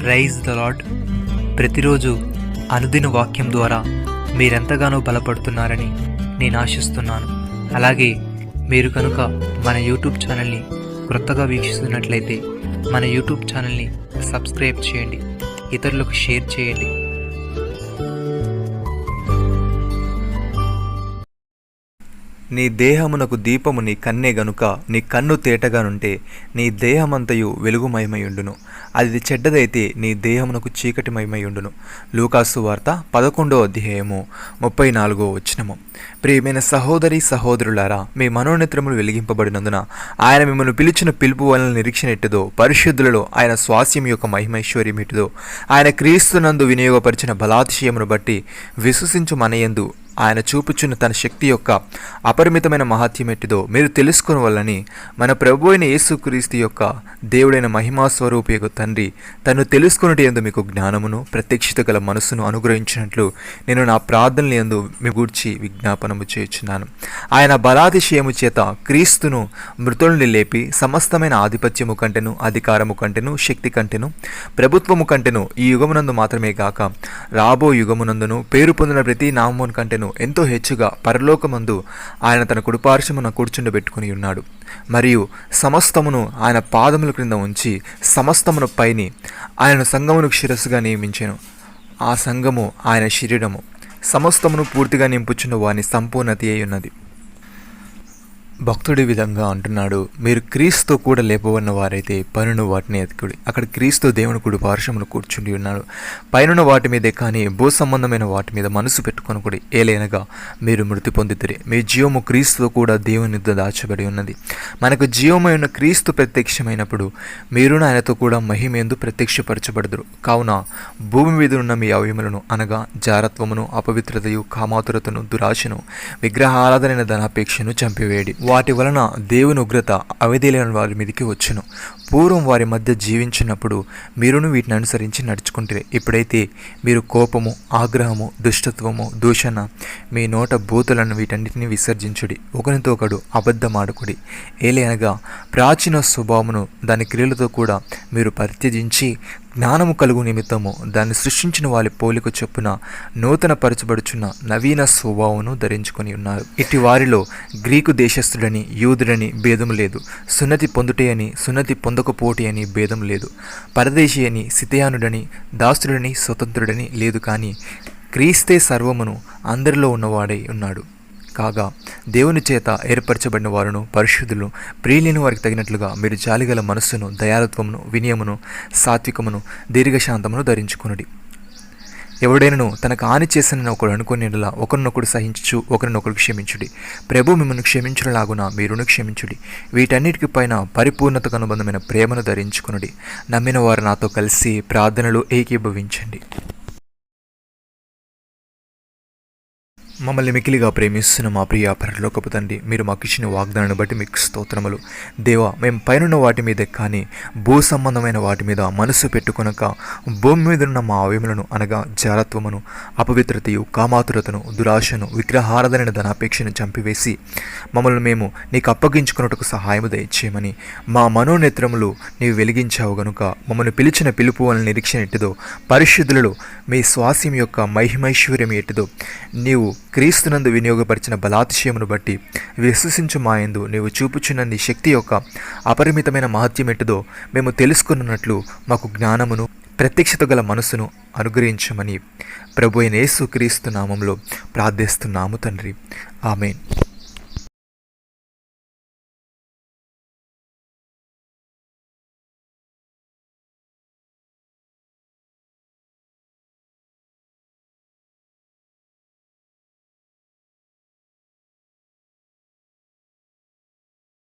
Praise the lord. ప్రతిరోజు అనుదిన వాక్యం ద్వారా మీరెంతగానో బలపడుతున్నారని నేను ఆశిస్తున్నాను. అలాగే మీరు కనుక మన యూట్యూబ్ ఛానల్ని క్రొత్తగా వీక్షిస్తున్నట్లయితే మన యూట్యూబ్ ఛానల్ని సబ్స్క్రైబ్ చేయండి, ఇతరులకు షేర్ చేయండి. నీ దేహమునకు దీపము నీ కన్నే గనుక నీ కన్ను తేటగానుంటే నీ దేహమంతయు వెలుగుమయమయుండును. అది చెడ్డదైతే నీ దేహమునకు చీకటిమయమయుండును. లూకాసు వార్త 11వ అధ్యాయము 34వ వచనము. ప్రియమైన సహోదరి సహోదరులారా, మీ మనోనేత్రములు వెలిగింపబడినందున ఆయన మిమ్మల్ని పిలిచిన పిలుపు వలన నిరీక్షణ ఎట్టుదో, పరిశుద్ధులలో ఆయన స్వాస్యం యొక్క మహిమైశ్వర్యం ఎట్టుదో, ఆయన క్రీస్తునందు వినియోగపరిచిన బలాతిశయమును బట్టి విశ్వసించు మనయందు ఆయన చూపుచున్న తన శక్తి యొక్క అపరిమితమైన మహాత్యమెట్టిదో మీరు తెలుసుకుని వల్లని మన ప్రభు అయిన యేసుక్రీస్తు యొక్క దేవుడైన మహిమాస్వరూపి తండ్రి తను తెలుసుకున్నటి యందు మీకు జ్ఞానమును ప్రత్యక్షత గల మనస్సును అనుగ్రహించినట్లు నేను నా ప్రార్థనల యందు మీ గూర్చి విజ్ఞాపనము చేయుచున్నాను. ఆయన బలాతిశయము చేత క్రీస్తును మృతుల్ని లేపి సమస్తమైన ఆధిపత్యము కంటెను, అధికారము కంటెను, శక్తి కంటెను, ప్రభుత్వము కంటెను ఈ యుగమునందు మాత్రమే గాక రాబో యుగమునందును పేరు పొందిన ప్రతి నామమును కంటెను ఎంతో హెచ్చుగా పరలోకమందు ఆయన తన కుడిపార్శ్వమున కూర్చుండబెట్టుకుని ఉన్నాడు. మరియు సమస్తమును ఆయన పాదముల క్రింద ఉంచి సమస్తమును పైని ఆయన సంఘమునకు శిరస్సుగా నియమించెను. ఆ సంఘము ఆయన శరీరము. సమస్తమును పూర్తిగా నింపుచున్న వాని సంపూర్ణత అయి ఉన్నది. భక్తుడి విధంగా అంటున్నాడు, మీరు క్రీస్తు కూడా లేపవన్న వారైతే పైనున్న వాటిని ఎత్తుకుడి. అక్కడ క్రీస్తు దేవుని కుడి పార్శ్వమున కూర్చుండి ఉన్నాడు. పైనున్న వాటి మీదే కానీ భూ సంబంధమైన వాటి మీద మనసు పెట్టుకొనకుడి. ఏలైనగా మీరు మృతి పొందితిరి. మీ జీవము క్రీస్తుతో కూడా దేవుని యొద్ద దాచబడి ఉన్నది. మనకు జీవమైన క్రీస్తు ప్రత్యక్షమైనప్పుడు మీరును ఆయనతో కూడా మహిమేందు ప్రత్యక్షపరచబడదురు. కావున భూమి మీద ఉన్న మీ అవయములను అనగా జారత్వమును, అపవిత్రతయు, కామాతురతను, దురాశను, విగ్రహారాధనైన ధనాపేక్షను చంపివేయడి. వాటి వలన దేవుని ఉగ్రత అవధిలేని వారి మీదకి వచ్చును. పూర్వం వారి మధ్య జీవించినప్పుడు మీరును వీటిని అనుసరించి నడుచుకుంటే, ఇప్పుడైతే మీరు కోపము, ఆగ్రహము, దుష్టత్వము, దూషణ, మీ నోట బూతులను వీటన్నిటిని విసర్జించుడి. ఒకరితో ఒకడు అబద్ధమాడుకుడి. ఏలైనగా ప్రాచీన స్వభావమును దాని క్రియలతో కూడా మీరు పరిత్యజించి జ్ఞానము కలుగు నిమిత్తము దాన్ని సృష్టించిన వారి పోలిక చొప్పున నూతన పరచబడుచున్న నవీన స్వభావమును ధరించుకొని ఉన్నారు. ఇటు వారిలో గ్రీకు దేశస్థుడని, యూదుడని భేదము లేదు. సున్నతి పొందుటే అని, సున్నతి పొందకపోటి అని భేదం లేదు. పరదేశీ అని, సితయానుడని, దాసుడని, స్వతంత్రుడని లేదు. కానీ క్రీస్తే సర్వమును అందరిలో ఉన్నవాడై ఉన్నాడు. కాగా దేవుని చేత ఏర్పరచబడిన వారును, పరిశుద్ధులను, ప్రియులైన వారికి తగినట్లుగా మీరు జాలిగల మనస్సును, దయాలత్వమును, వినయమును, సాత్వికమును, దీర్ఘశాంతమును ధరించుకొనుడి. ఎవడైనను తనకు హాని చేసిన ఒకడు అనుకునేలా ఒకరినొకడు సహించు, ఒకరినొకడు క్షమించుడి. ప్రభు మిమ్మల్ని క్షమించులాగున మీరును క్షమించుడి. వీటన్నిటికి పైన పరిపూర్ణతకు అనుబంధమైన ప్రేమను ధరించుకొనుడి. నమ్మిన వారు నాతో కలిసి ప్రార్థనలు ఏకీభవించండి. మమ్మల్ని మికిలిగా ప్రేమిస్తున్న మా ప్రియ పరలోకపు తండ్రి, మీరు మాకు ఇచ్చిన వాగ్దానాన్ని బట్టి మీకు స్తోత్రములు. దేవా, మేము పైనున్న వాటి మీద కానీ భూ సంబంధమైన వాటి మీద మనసు పెట్టుకొనక భూమి మీద ఉన్న మా అవయములను అనగా జారత్వమును, అపవిత్రతయు, కామాతురతను, దురాశను, విగ్రహారాధనైన ధనాపేక్షను చంపివేసి మమ్మల్ని మేము నీకు అప్పగించుకున్నట్టుకు సహాయము దయచేయమని మా మనోనేత్రములు నీవు వెలిగించావు గనుక మమ్మల్ని పిలిచిన పిలుపు వలన నిరీక్షణ ఎట్టిదో, పరిశుద్ధులలో మీ స్వాస్యం యొక్క మహిమైశ్వర్యం ఎట్టిదో, నీవు క్రీస్తునందు వినియోగపరిచిన బలాతిశయమును బట్టి విశ్వసించు మాయందు నీవు చూపుచున్న నీ శక్తి యొక్క అపరిమితమైన మహత్యం ఎట్టుదో మేము తెలుసుకున్నట్లు మాకు జ్ఞానమును, ప్రత్యక్షత గల మనస్సును అనుగ్రహించమని ప్రభు అయిన యేసుక్రీస్తు నామములో ప్రార్థిస్తున్నాము తండ్రి. ఆమేన్.